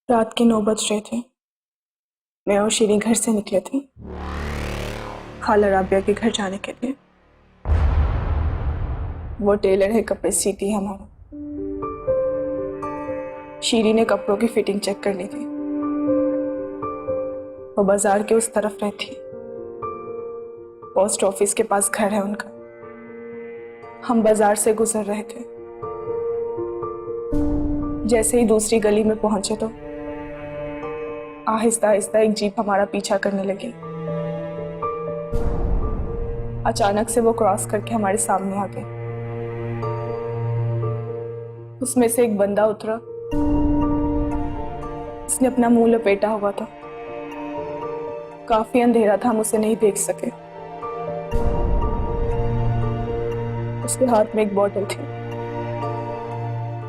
रात के 9 बज रहे थे। मैं और शीरी घर से निकले थे खाला राबिया के घर जाने के लिए। वो टेलर है, कपड़े सीती है हमारा। शीरी ने कपड़ों की फिटिंग चेक करनी थी। वो बाजार के उस तरफ रहती है, पोस्ट ऑफिस के पास घर है उनका। हम बाजार से गुजर रहे थे। जैसे ही दूसरी गली में पहुंचे तो आहिस्ता आहिस्ता एक जीप हमारा पीछा करने लगी। अचानक से वो क्रॉस करके हमारे सामने आ गए। उसमें से एक बंदा उतरा। उसने अपना मुंह लपेटा हुआ था। काफी अंधेरा था, हम उसे नहीं देख सके। उसके हाथ में एक बोतल थी।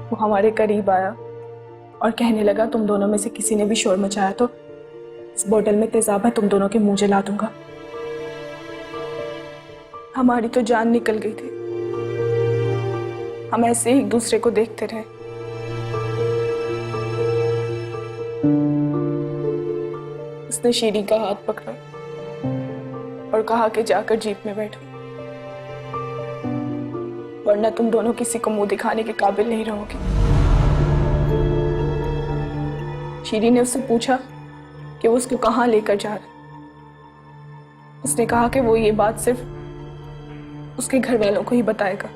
वो हमारे करीब आया और कहने लगा, तुम दोनों में से किसी ने भी शोर मचाया तो इस बोतल में तेजाब है, तुम दोनों के मुंह जला दूंगा। हमारी तो जान निकल गई थी। हम ऐसे ही एक दूसरे को देखते रहे। उसने शीरी का हाथ पकड़ा और कहा कि जाकर जीप में बैठो, वरना तुम दोनों किसी को मुंह दिखाने के काबिल नहीं रहोगे। शीरी ने उससे पूछा कि वो उसको कहाँ लेकर जा रहा है। उसने कहा कि वो ये बात सिर्फ उसके घर वालों को ही बताएगा।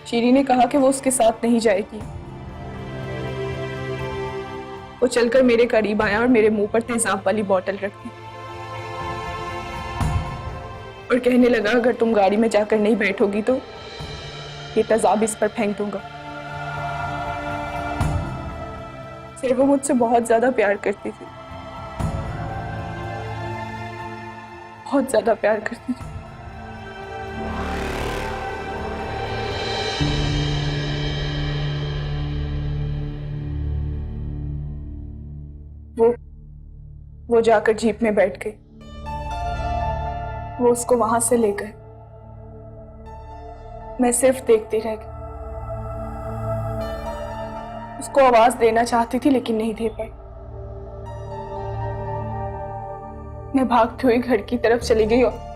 शीरी ने कहा कि वो उसके साथ नहीं जाएगी। वो चलकर मेरे करीब आया और मेरे मुंह पर तेजाब वाली बोतल रख दी और कहने लगा, अगर तुम गाड़ी में जाकर नहीं बैठोगी तो ये तेजाब इस पर फेंक दूंगा। फिर वो मुझसे बहुत ज्यादा प्यार करती थी, बहुत ज्यादा प्यार करती थी। वो जाकर जीप में बैठ गई। वो उसको वहां से ले गए। मैं सिर्फ देखती रह गई। उसको आवाज देना चाहती थी लेकिन नहीं दे पाई। मैं भागते हुए घर की तरफ चली गई और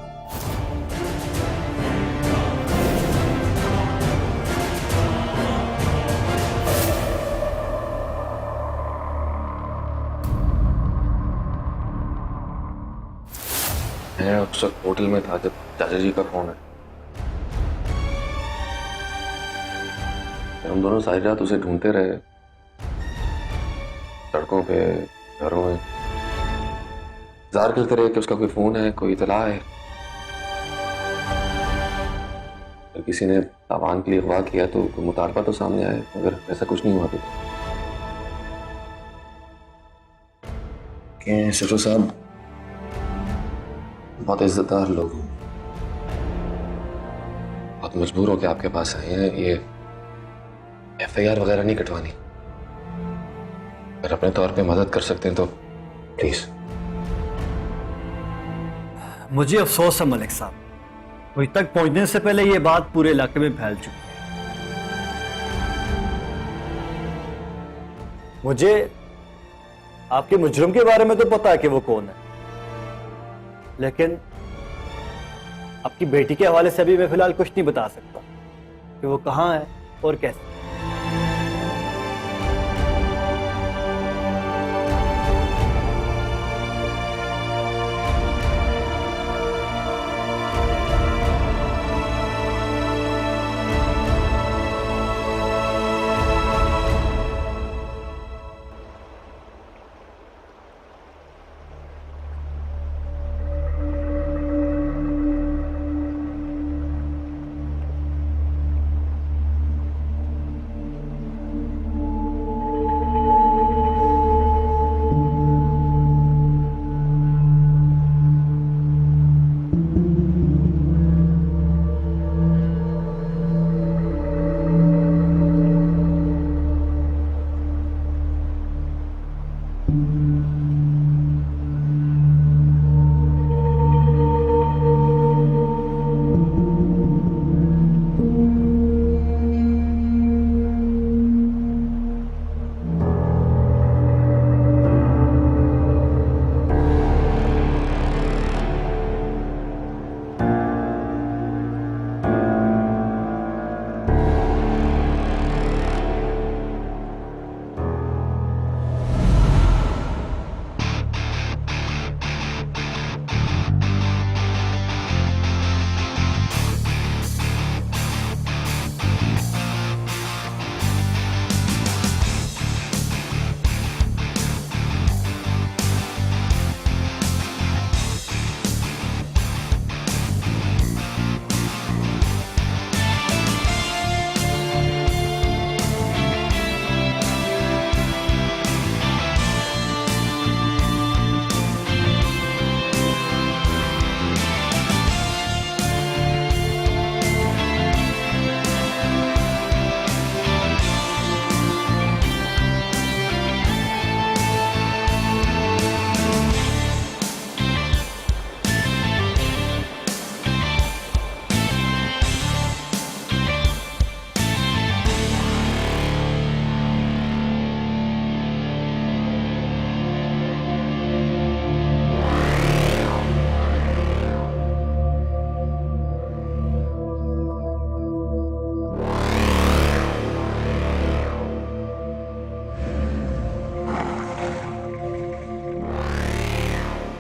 मैं उस वक्त होटल में था जब चाचा जी का फोन है। हम दोनों सारी रात उसे ढूंढते रहे, सड़कों पे, घरों में। इंतजार करते रहे कि उसका कोई फोन है, कोई इतला है। अगर किसी ने तावान के लिए अगवा किया तो कोई मुतालबा तो सामने आए, मगर ऐसा कुछ नहीं हुआ। तो सिटो साहब बहुत इज्जतदार लोग हैं, बहुत मजबूर होकर आपके पास आए हैं। ये FIR वगैरह नहीं कटवानी। अगर अपने तौर पे मदद कर सकते हैं तो प्लीज। मुझे अफसोस है मलिक साहब, मुझ तक पहुंचने से पहले ये बात पूरे इलाके में फैल चुकी है। मुझे आपके मुजरिम के बारे में तो पता है कि वो कौन है, लेकिन आपकी बेटी के हवाले से अभी मैं फिलहाल कुछ नहीं बता सकता कि वो कहां है और कैसे।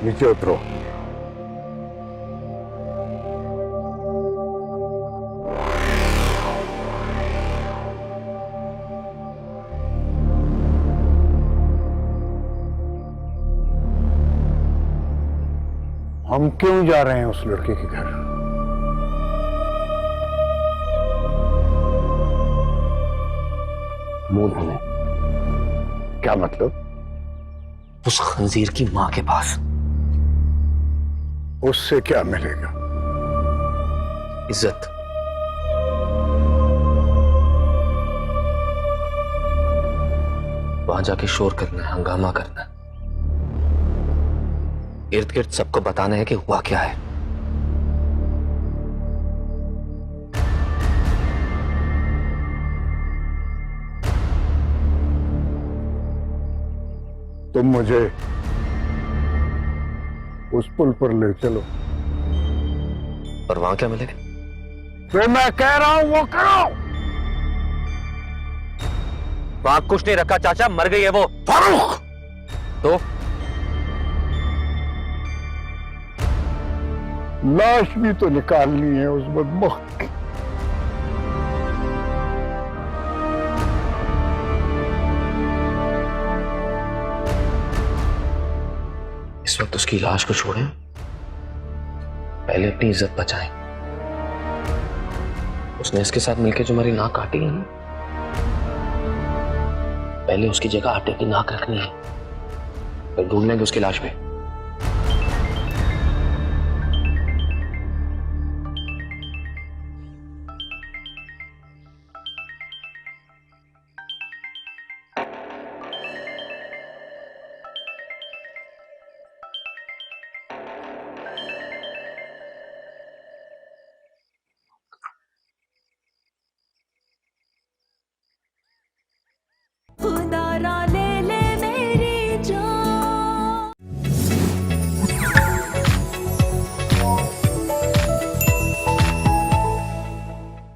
नीचे उतरो। हम क्यों जा रहे हैं उस लड़के के घर? मूल हमें क्या मतलब? उस खंजीर की मां के पास। उससे क्या मिलेगा? इज्जत। वहां जाके शोर करना है, हंगामा करना है, इर्द गिर्द सबको बताना है कि हुआ क्या है। तुम मुझे उस पुल पर ले चलो। और वहां क्या मिलेगा? जो मैं कह रहा हूं वो करो। वहां कुछ नहीं रखा चाचा, मर गई है वो। फारूक, तो लाश भी तो निकालनी है उस बदबख्त की। इस वक्त उसकी लाश को छोड़ें, पहले अपनी इज्जत बचाएं। उसने इसके साथ मिलकर जो हमारी नाक काटी है ना, पहले उसकी जगह आटे की नाक रखनी है, फिर ढूंढ लेंगे उसकी लाश पे।